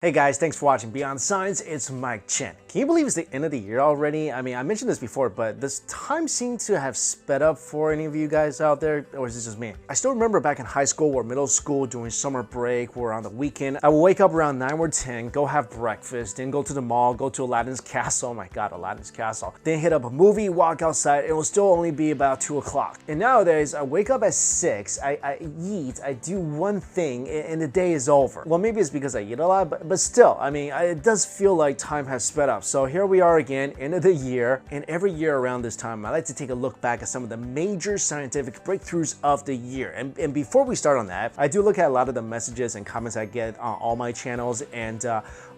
Hey guys, thanks for watching Beyond Science. It's Mike Chen. Can you believe it's the end of the year already? I mean, I mentioned this before, but this time seems to have sped up for any of you guys out there, or is it just me? I still remember back in high school or middle school during summer break or on the weekend, I would wake up around 9 or 10, go have breakfast, then go to the mall, go to Aladdin's Castle. Oh my God, Aladdin's Castle. Then hit up a movie, walk outside. It will still only be about 2 o'clock. And nowadays, I wake up at 6, I eat, I do one thing, and the day is over. Well, maybe it's because I eat a lot, but still, I mean, it does feel like time has sped up. So here we are again, end of the year, and every year around this time, I like to take a look back at some of the major scientific breakthroughs of the year. And before we start on that, I do look at a lot of the messages and comments I get on all my channels, and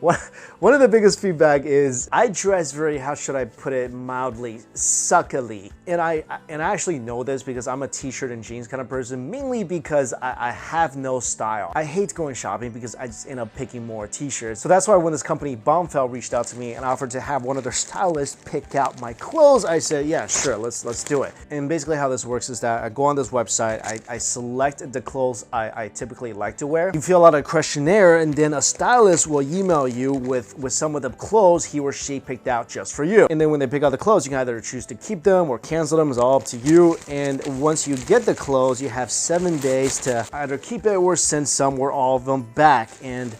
one of the biggest feedback is I dress very, how should I put it mildly, suckily. And I actually know this because I'm a t-shirt and jeans kind of person, mainly because I have no style. I hate going shopping because I just end up picking more t-shirts. So that's why when this company Bombfell reached out to me and offered to have one of their stylists pick out my clothes, I said, yeah, sure, let's do it. And basically how this works is that I go on this website, I select the clothes I typically like to wear. You fill out a questionnaire, and then a stylist will email you with some of the clothes he or she picked out just for you. And then when they pick out the clothes, you can either choose to keep them or cancel them. It's all up to you. And once you get the clothes, you have 7 days to either keep it or send some or all of them back. And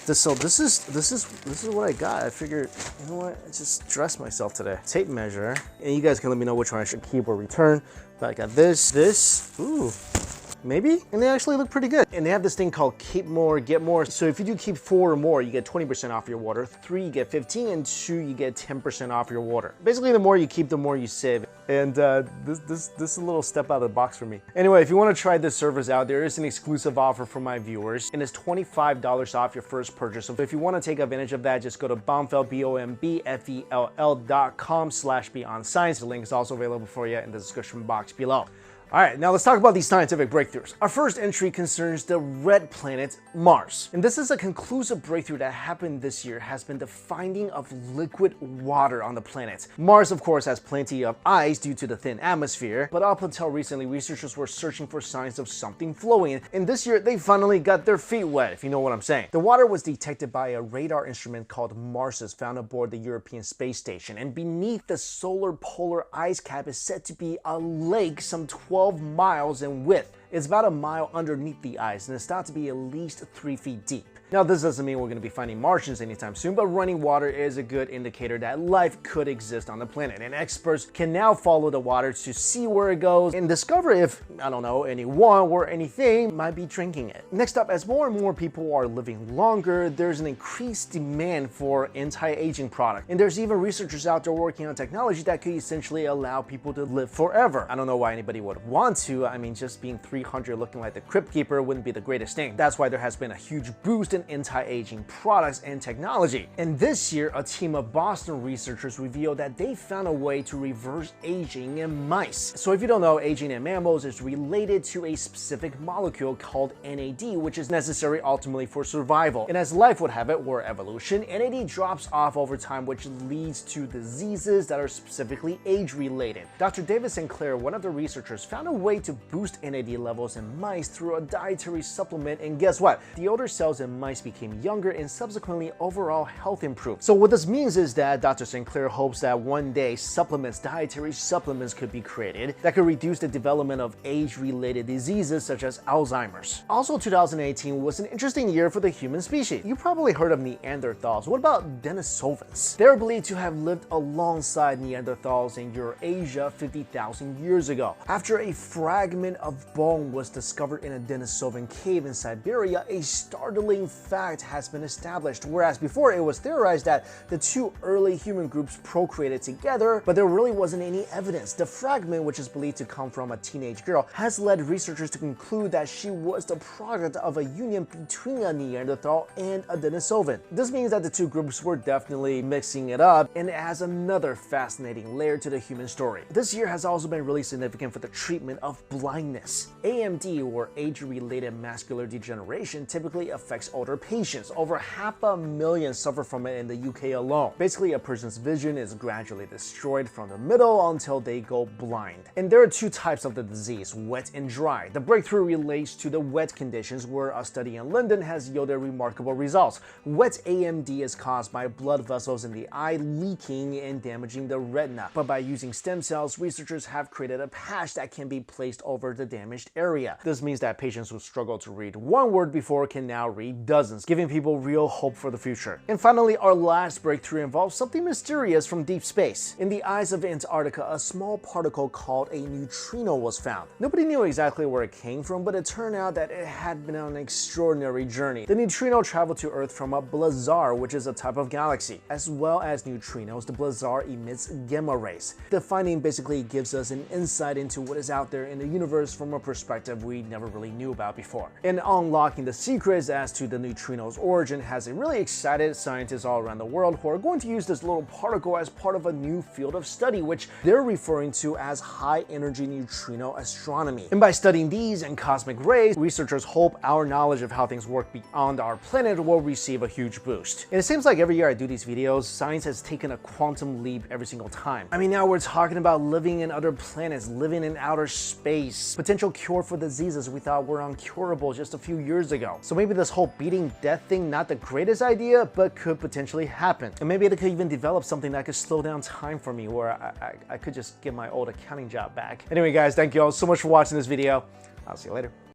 this is what I got. I figured, you know what, I just dressed myself today. Tape measure, and you guys can let me know which one I should keep or return. But I got this, ooh, maybe, and they actually look pretty good. And they have this thing called keep more, get more. So if you do keep 4 or more, you get 20% off your water. 3, you get 15, and 2, you get 10% off your water. Basically, the more you keep, the more you save. And this is a little step out of the box for me. Anyway, if you want to try this service out, there is an exclusive offer for my viewers, and it's $25 off your first purchase. So if you want to take advantage of that, just go to Bombfell, BOMBFELL.com/BeyondScience. The link is also available for you in the description box below. All right, now let's talk about these scientific breakthroughs. Our first entry concerns the red planet Mars. And this is a conclusive breakthrough that happened this year, has been the finding of liquid water on the planet. Mars, of course, has plenty of ice due to the thin atmosphere, but up until recently, researchers were searching for signs of something flowing. And this year, they finally got their feet wet, if you know what I'm saying. The water was detected by a radar instrument called MARSIS, found aboard the European Space Station. And beneath the solar polar ice cap is said to be a lake some 12 miles in width. It's about a mile underneath the ice, and it's thought to be at least 3 feet deep. Now, this doesn't mean we're going to be finding Martians anytime soon, but running water is a good indicator that life could exist on the planet, and experts can now follow the water to see where it goes and discover if, I don't know, anyone or anything might be drinking it. Next up, as more and more people are living longer, there's an increased demand for anti-aging products, and there's even researchers out there working on technology that could essentially allow people to live forever. I don't know why anybody would want to. I mean, just being 300 looking like the Crypt Keeper wouldn't be the greatest thing. That's why there has been a huge boost in anti-aging products and technology. And this year, a team of Boston researchers revealed that they found a way to reverse aging in mice. So if you don't know, aging in mammals is related to a specific molecule called NAD, which is necessary ultimately for survival. And as life would have it, or evolution, NAD drops off over time, which leads to diseases that are specifically age-related. Dr. David Sinclair, one of the researchers, found a way to boost NAD levels in mice through a dietary supplement, and guess what? The older cells in mice became younger, and subsequently overall health improved. So what this means is that Dr. Sinclair hopes that one day dietary supplements could be created that could reduce the development of age-related diseases such as Alzheimer's. Also, 2018 was an interesting year for the human species. You probably heard of Neanderthals. What about Denisovans? They're believed to have lived alongside Neanderthals in Eurasia 50,000 years ago. After a fragment of bone was discovered in a Denisovan cave in Siberia, a startling fact has been established. Whereas before, it was theorized that the 2 early human groups procreated together, but there really wasn't any evidence. The fragment, which is believed to come from a teenage girl, has led researchers to conclude that she was the product of a union between a Neanderthal and a Denisovan. This means that the 2 groups were definitely mixing it up, and it adds another fascinating layer to the human story. This year has also been really significant for the treatment of blindness. AMD, or age-related macular degeneration, typically affects older older patients. Over 500,000 suffer from it in the UK alone. Basically, a person's vision is gradually destroyed from the middle until they go blind. And there are two types of the disease, wet and dry. The breakthrough relates to the wet conditions, where a study in London has yielded remarkable results. Wet AMD is caused by blood vessels in the eye leaking and damaging the retina. But by using stem cells, researchers have created a patch that can be placed over the damaged area. This means that patients who struggle to read one word before can now read dozens, giving people real hope for the future. And finally, our last breakthrough involves something mysterious from deep space. In the ice of Antarctica, a small particle called a neutrino was found. Nobody knew exactly where it came from, but it turned out that it had been on an extraordinary journey. The neutrino traveled to Earth from a blazar, which is a type of galaxy. As well as neutrinos, the blazar emits gamma rays. The finding basically gives us an insight into what is out there in the universe from a perspective we never really knew about before. And unlocking the secrets as to the neutrino's origin has really excited scientists all around the world who are going to use this little particle as part of a new field of study, which they're referring to as high-energy neutrino astronomy. And by studying these and cosmic rays, researchers hope our knowledge of how things work beyond our planet will receive a huge boost. And it seems like every year I do these videos, science has taken a quantum leap every single time. I mean, now we're talking about living in other planets, living in outer space, potential cure for diseases we thought were incurable just a few years ago. So maybe this whole beating death thing, not the greatest idea, but could potentially happen. And maybe it could even develop something that could slow down time for me, where I could just get my old accounting job back. Anyway guys, thank you all so much for watching this video. I'll see you later.